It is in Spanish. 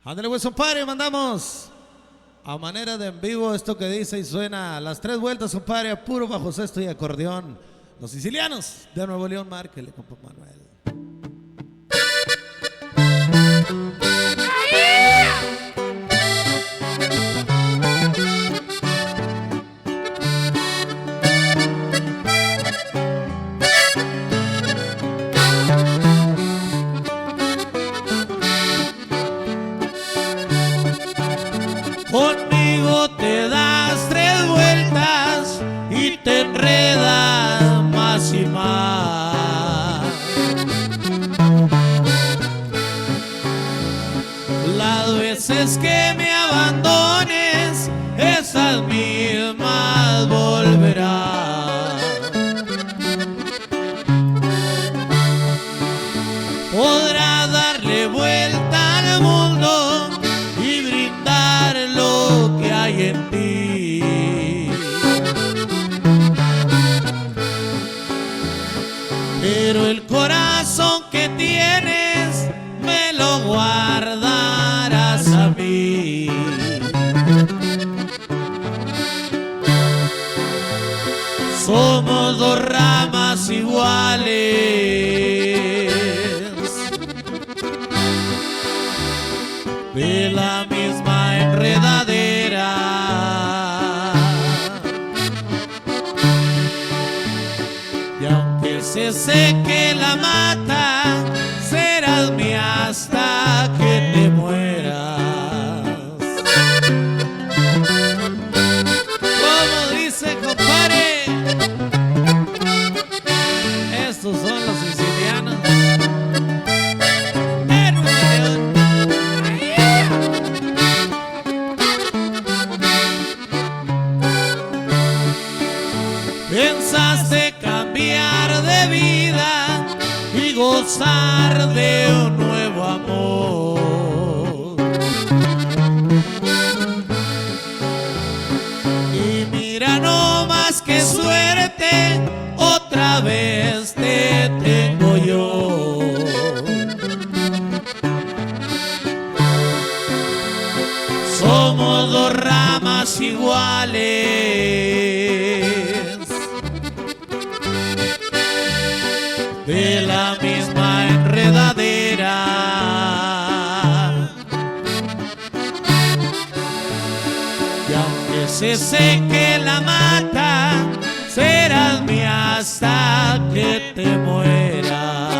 Ándale pues, compadre, mandamos a manera de en vivo esto que dice y suena las 3 vueltas, compadre, a puro bajo sexto y acordeón. Los sicilianos de Nuevo León, márquele, compa Manuel. Conmigo te das 3 vueltas y te enredas más y más. Las veces que me abandones, esas mismas volverás. Podrás darle vuelta al mundo y brindar lo que hay en ti, pero el corazón que tienes me lo guardarás a mí. Somos 2 ramas iguales de la misma enredadera, y aunque se seque la mata, serás mía hasta que te mueras. Como dice, compadre, estos son los sicilianos. Pensaste cambiar de vida y gozar de un nuevo amor, y mira no más que suerte, otra vez te tengo yo. Somos 2 ramas iguales de la misma enredadera, y aunque se seque la mata, serás mía hasta que te mueras.